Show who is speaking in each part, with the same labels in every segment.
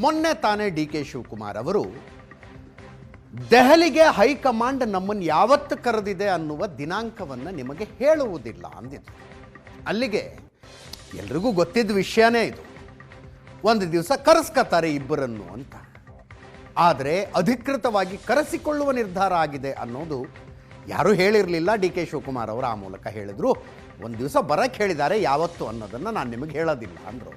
Speaker 1: ಮೊನ್ನೆ ತಾನೇ D K Shivakumar ಅವರು ದೆಹಲಿಗೆ ಹೈಕಮಾಂಡ್ ನಮ್ಮನ್ನು ಯಾವತ್ತು ಕರೆದಿದೆ ಅನ್ನುವ ದಿನಾಂಕವನ್ನು ನಿಮಗೆ ಹೇಳುವುದಿಲ್ಲ ಅಂದಿದ್ರು. ಅಲ್ಲಿಗೆ ಎಲ್ರಿಗೂ ಗೊತ್ತಿದ್ದ ವಿಷಯನೇ ಇದು. ಒಂದು ದಿವಸ ಕರೆಸ್ಕೊತಾರೆ ಇಬ್ಬರನ್ನು ಅಂತ. ಆದರೆ ಅಧಿಕೃತವಾಗಿ ಕರೆಸಿಕೊಳ್ಳುವ ನಿರ್ಧಾರ ಆಗಿದೆ ಅನ್ನೋದು ಯಾರೂ ಹೇಳಿರಲಿಲ್ಲ. ಡಿ ಕೆ ಶಿವಕುಮಾರ್ ಅವರು ಆ ಮೂಲಕ ಹೇಳಿದರು. ಒಂದು ದಿವಸ ಬರಕ್ಕೆ ಹೇಳಿದ್ದಾರೆ, ಯಾವತ್ತು ಅನ್ನೋದನ್ನು ನಾನು ನಿಮಗೆ ಹೇಳೋದಿಲ್ಲ ಅಂದರು.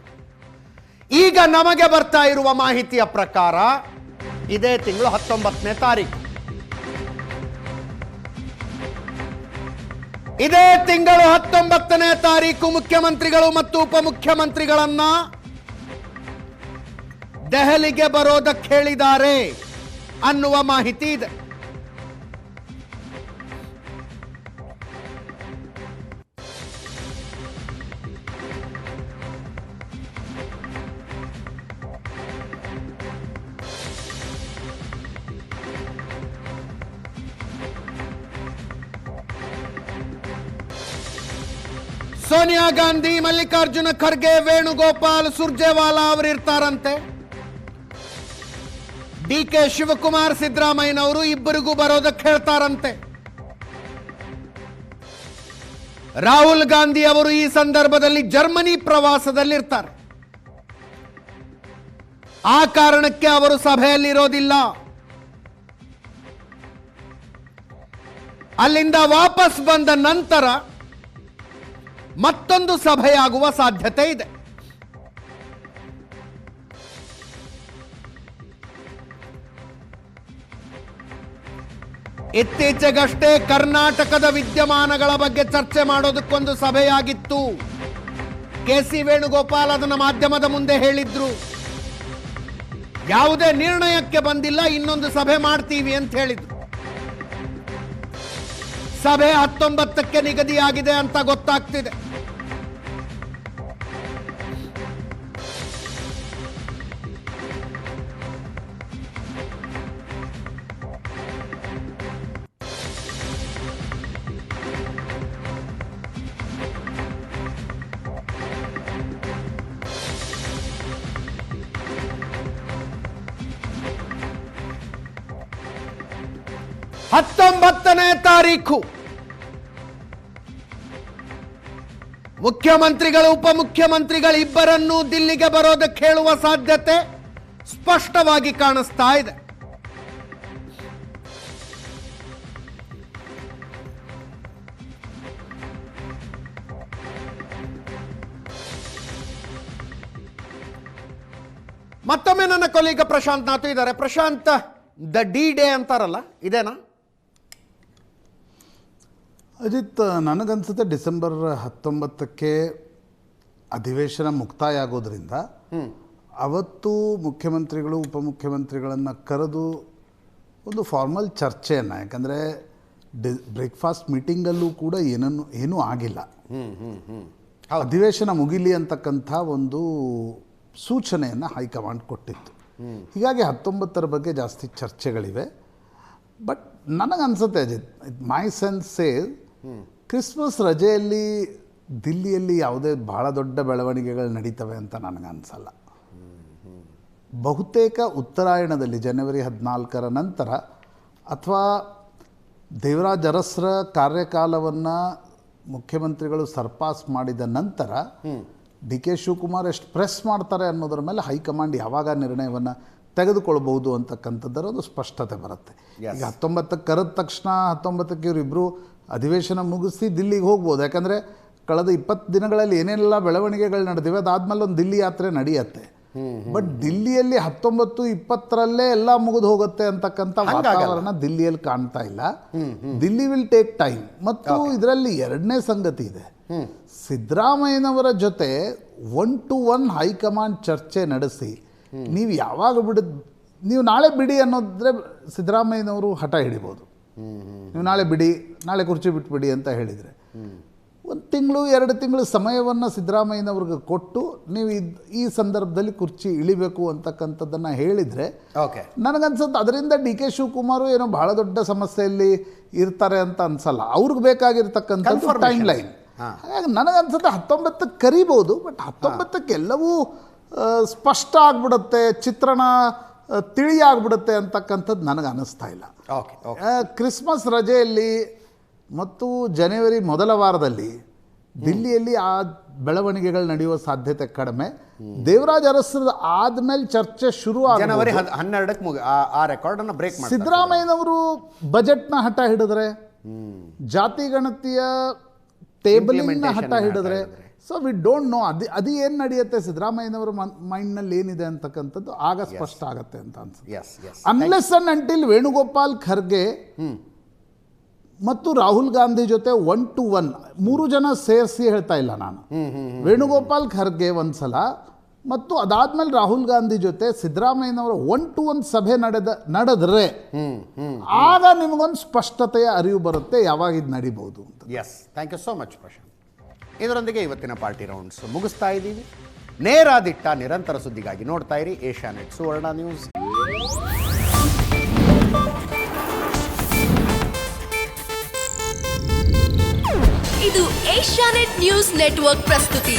Speaker 1: ಈಗ ನಮಗೆ ಬರ್ತಾ ಇರುವ ಮಾಹಿತಿಯ ಪ್ರಕಾರ ಇದೇ ತಿಂಗಳು 19ನೇ ತಾರೀಕು, ಇದೇ ತಿಂಗಳು 19ನೇ ತಾರೀಕು ಮುಖ್ಯಮಂತ್ರಿಗಳು ಮತ್ತು ಉಪಮುಖ್ಯಮಂತ್ರಿಗಳನ್ನ ದೆಹಲಿಗೆ ಬರೋದಕ್ಕೆ ಹೇಳಿದ್ದಾರೆ ಅನ್ನುವ ಮಾಹಿತಿ ಇದೆ. ಸೋನಿಯಾ ಗಾಂಧಿ, ಮಲ್ಲಿಕಾರ್ಜುನ ಖರ್ಗೆ, ವೇಣುಗೋಪಾಲ್, ಸುರ್ಜೇವಾಲಾ ಅವರು ಇರ್ತಾರಂತೆ. ಡಿ ಕೆ ಶಿವಕುಮಾರ್, ಸಿದ್ದರಾಮಯ್ಯನವರು ಇಬ್ಬರಿಗೂ ಬರೋದಕ್ಕೆ ಹೇಳ್ತಾರಂತೆ. ರಾಹುಲ್ ಗಾಂಧಿ ಅವರು ಈ ಸಂದರ್ಭದಲ್ಲಿ ಜರ್ಮನಿ ಪ್ರವಾಸದಲ್ಲಿರ್ತಾರೆ. ಆ ಕಾರಣಕ್ಕೆ ಅವರು ಸಭೆಯಲ್ಲಿರೋದಿಲ್ಲ. ಅಲ್ಲಿಂದ ವಾಪಸ್ ಬಂದ ನಂತರ ಮತ್ತೊಂದು ಸಭೆಯಾಗುವ ಸಾಧ್ಯತೆ ಇದೆ. ಇತ್ತೀಚೆಗಷ್ಟೇ ಕರ್ನಾಟಕದ ವಿದ್ಯಮಾನಗಳ ಬಗ್ಗೆ ಚರ್ಚೆ ಮಾಡೋದಕ್ಕೊಂದು ಸಭೆಯಾಗಿತ್ತು. ಕೆ.ಸಿ. ವೇಣುಗೋಪಾಲ್ ಅದನ್ನು ಮಾಧ್ಯಮದ ಮುಂದೆ ಹೇಳಿದ್ರು. ಯಾವುದೇ ನಿರ್ಣಯಕ್ಕೆ ಬಂದಿಲ್ಲ, ಇನ್ನೊಂದು ಸಭೆ ಮಾಡ್ತೀವಿ ಅಂತ ಹೇಳಿದ್ರು. ಸಭೆ 19ಕ್ಕೆ ನಿಗದಿಯಾಗಿದೆ ಅಂತ ಗೊತ್ತಾಗ್ತಿದೆ. ಹತ್ತೊಂಬತ್ತನೇ ತಾರೀಖು ಮುಖ್ಯಮಂತ್ರಿಗಳು ಉಪಮುಖ್ಯಮಂತ್ರಿಗಳು ಇಬ್ಬರನ್ನೂ ದಿಲ್ಲಿಗೆ ಬರೋದಕ್ಕೆ ಹೇಳುವ ಸಾಧ್ಯತೆ ಸ್ಪಷ್ಟವಾಗಿ ಕಾಣಿಸ್ತಾ ಇದೆ. ಮತ್ತೊಮ್ಮೆ ನನ್ನ ಕೊಲೀಗ ಪ್ರಶಾಂತ್ ನಾಥು ಇದ್ದಾರೆ. ಪ್ರಶಾಂತ್, ದ ಡಿ ಡೇ ಅಂತಾರಲ್ಲ, ಇದೇನಾ?
Speaker 2: ಅಜಿತ್, ನನಗನ್ಸುತ್ತೆ ಡಿಸೆಂಬರ್ 19ಕ್ಕೆ ಅಧಿವೇಶನ ಮುಕ್ತಾಯ ಆಗೋದ್ರಿಂದ ಅವತ್ತು ಮುಖ್ಯಮಂತ್ರಿಗಳು ಉಪಮುಖ್ಯಮಂತ್ರಿಗಳನ್ನು ಕರೆದು ಒಂದು ಫಾರ್ಮಲ್ ಚರ್ಚೆಯನ್ನು, ಯಾಕಂದರೆ ಬ್ರೇಕ್ಫಾಸ್ಟ್ ಮೀಟಿಂಗಲ್ಲೂ ಕೂಡ ಏನೂ ಆಗಿಲ್ಲ. ಅಧಿವೇಶನ ಮುಗಿಲಿ ಅಂತಕ್ಕಂಥ ಒಂದು ಸೂಚನೆಯನ್ನು ಹೈಕಮಾಂಡ್ ಕೊಟ್ಟಿತ್ತು. ಹೀಗಾಗಿ 19ರ ಬಗ್ಗೆ ಜಾಸ್ತಿ ಚರ್ಚೆಗಳಿವೆ. ಬಟ್ ನನಗನ್ಸುತ್ತೆ ಅಜಿತ್, ಮೈ ಸೆನ್ಸ್ ಸೇಸ್ ಕ್ರಿಸ್ಮಸ್ ರಜೆಯಲ್ಲಿ ದಿಲ್ಲಿಯಲ್ಲಿ ಯಾವುದೇ ಬಹಳ ದೊಡ್ಡ ಬೆಳವಣಿಗೆಗಳು ನಡೀತವೆ ಅಂತ ನನಗನ್ಸಲ್ಲ. ಬಹುತೇಕ ಉತ್ತರಾಯಣದಲ್ಲಿ ಜನವರಿ 14ರ ನಂತರ ಅಥವಾ ದೇವರಾಜ್ ಅರಸ್ರ ಕಾರ್ಯಕಾಲವನ್ನು ಮುಖ್ಯಮಂತ್ರಿಗಳು ಸರ್ಪಾಸ್ ಮಾಡಿದ ನಂತರ ಡಿ ಕೆ ಶಿವಕುಮಾರ್ ಎಷ್ಟು ಪ್ರೆಸ್ ಮಾಡ್ತಾರೆ ಅನ್ನೋದ್ರ ಮೇಲೆ ಹೈಕಮಾಂಡ್ ಯಾವಾಗ ನಿರ್ಣಯವನ್ನು ತೆಗೆದುಕೊಳ್ಬಹುದು ಅಂತಕ್ಕಂಥದ್ದರ ಒಂದು ಸ್ಪಷ್ಟತೆ ಬರುತ್ತೆ. ಈಗ 19ಕ್ಕೆ ಕರೆದ ತಕ್ಷಣ 19ಕ್ಕೆ ಇವರಿಬ್ಬರು ಅಧಿವೇಶನ ಮುಗಿಸಿ ದಿಲ್ಲಿಗೆ ಹೋಗ್ಬೋದು. ಯಾಕಂದರೆ ಕಳೆದ 20 ದಿನಗಳಲ್ಲಿ ಏನೆಲ್ಲ ಬೆಳವಣಿಗೆಗಳು ನಡೆದಿವೆ, ಅದಾದ್ಮೇಲೆ ಒಂದು ದಿಲ್ಲಿ ಯಾತ್ರೆ ನಡೆಯುತ್ತೆ. ಬಟ್ ದಿಲ್ಲಿಯಲ್ಲಿ 19-20ರಲ್ಲೇ ಎಲ್ಲ ಮುಗಿದು ಹೋಗುತ್ತೆ ಅಂತಕ್ಕಂಥ ವಾತಾವರಣ ದಿಲ್ಲಿಯಲ್ಲಿ ಕಾಣ್ತಾ ಇಲ್ಲ. Delhi will take time. ಮತ್ತು ಇದರಲ್ಲಿ ಎರಡನೇ ಸಂಗತಿ ಇದೆ, ಸಿದ್ದರಾಮಯ್ಯನವರ ಜೊತೆ 1-to-1 ಹೈಕಮಾಂಡ್ ಚರ್ಚೆ ನಡೆಸಿ ನೀವು ಯಾವಾಗ ನೀವು ನಾಳೆ ಬಿಡಿ ಅನ್ನೋದ್ರೆ ಸಿದ್ದರಾಮಯ್ಯನವರು ಹಠ ಹಿಡಿಬೋದು. ನೀವು ನಾಳೆ ಬಿಡಿ, ನಾಳೆ ಕುರ್ಚಿ ಬಿಟ್ಬಿಡಿ ಅಂತ ಹೇಳಿದರೆ 1 ತಿಂಗಳು 2 ತಿಂಗಳು ಸಮಯವನ್ನು ಸಿದ್ದರಾಮಯ್ಯನವ್ರಿಗೆ ಕೊಟ್ಟು ನೀವು ಈ ಸಂದರ್ಭದಲ್ಲಿ ಕುರ್ಚಿ ಇಳಿಬೇಕು ಅಂತಕ್ಕಂಥದ್ದನ್ನು ಹೇಳಿದರೆ ನನಗನ್ಸುತ್ತೆ ಅದರಿಂದ ಡಿ ಕೆ ಶಿವಕುಮಾರ್ ಏನೋ ಬಹಳ ದೊಡ್ಡ ಸಮಸ್ಯೆಯಲ್ಲಿ ಇರ್ತಾರೆ ಅಂತ ಅನ್ಸಲ್ಲ. ಅವ್ರಿಗೆ ಬೇಕಾಗಿರ್ತಕ್ಕಂಥದ್ದು ಟೈಮ್ ಲೈನ್. ಹಾಗಾಗಿ ನನಗನ್ಸುತ್ತೆ 19ಕ್ಕೆ ಕರಿಬೋದು. ಬಟ್ 19ಕ್ಕೆ ಎಲ್ಲವೂ ಸ್ಪಷ್ಟ ಆಗ್ಬಿಡುತ್ತೆ, ಚಿತ್ರಣ ತಿಳಿಯಾಗ್ಬಿಡುತ್ತೆ ಅಂತಕ್ಕಂಥದ್ದು ನನಗೆ ಅನ್ನಿಸ್ತಾ ಇಲ್ಲ.
Speaker 1: Okay okay.
Speaker 2: ಕ್ರಿಸ್ಮಸ್ ರಜೆಯಲ್ಲಿ ಮತ್ತು ಜನವರಿ ಮೊದಲ ವಾರದಲ್ಲಿ ದಿಲ್ಲಿಯಲ್ಲಿ ಆ ಬೆಳವಣಿಗೆಗಳು ನಡೆಯುವ ಸಾಧ್ಯತೆ ಕಡಿಮೆ. ದೇವರಾಜ್ ಅರಸರದ ಆದಮೇಲೆ ಚರ್ಚೆ ಶುರು
Speaker 1: ಜನವರಿ 12ಕ್ಕೆ ಆ ರೆಕಾರ್ಡನ್ನು ಬ್ರೇಕ್ ಮಾಡಿ
Speaker 2: ಸಿದ್ದರಾಮಯ್ಯನವರು ಬಜೆಟ್ನ ಹಠ ಹಿಡಿದ್ರೆ, ಜಾತಿ ಗಣತಿಯ ಟೇಬಲಿಂಗ್ನ ಹಠ ಹಿಡಿದ್ರೆ, ಸೊ ವಿ ಡೋಂಟ್ ನೋ ಅದು ಏನು ನಡೆಯುತ್ತೆ ಸಿದ್ದರಾಮಯ್ಯನವರ ಮೈಂಡ್ನಲ್ಲಿ ಏನಿದೆ ಅಂತಕ್ಕಂಥದ್ದು ಆಗ ಸ್ಪಷ್ಟ ಆಗತ್ತೆ ಅಂತ ಅನ್ಸುತ್ತೆ. Unless and until Venugopal Kharge ಮತ್ತು ರಾಹುಲ್ ಗಾಂಧಿ ಜೊತೆ 1 to 1 3 ಜನ ಸೇರಿಸಿ ಹೇಳ್ತಾ ಇಲ್ಲ ನಾನು. ವೇಣುಗೋಪಾಲ್ ಖರ್ಗೆ ಒಂದ್ಸಲ ಮತ್ತು ಅದಾದ್ಮೇಲೆ ರಾಹುಲ್ ಗಾಂಧಿ ಜೊತೆ ಸಿದ್ದರಾಮಯ್ಯನವರ 1 to 1 ಸಭೆ ನಡೆದ್ರೆ ಆಗ ನಿಮಗೊಂದು ಸ್ಪಷ್ಟತೆಯ ಅರಿವು ಬರುತ್ತೆ ಯಾವಾಗ ಇದು ನಡಿಬಹುದು ಅಂತ.
Speaker 1: Yes, thank you so much Prashant. ಇದರೊಂದಿಗೆ ಇವತ್ತಿನ ಪಾರ್ಟಿ ರೌಂಡ್ಸ್ ಮುಗಿಸ್ತಾ ಇದ್ದೀವಿ. ನೇರಾದಿಟ್ಟ ನಿರಂತರ ಸುದ್ದಿಗಾಗಿ ನೋಡ್ತಾ ಇರಿ ಏಷ್ಯಾನೆಟ್ ಸುವರ್ಣ ನ್ಯೂಸ್.
Speaker 3: ಇದು ಏಷ್ಯಾನೆಟ್ ನ್ಯೂಸ್ ನೆಟ್ವರ್ಕ್ ಪ್ರಸ್ತುತಿ.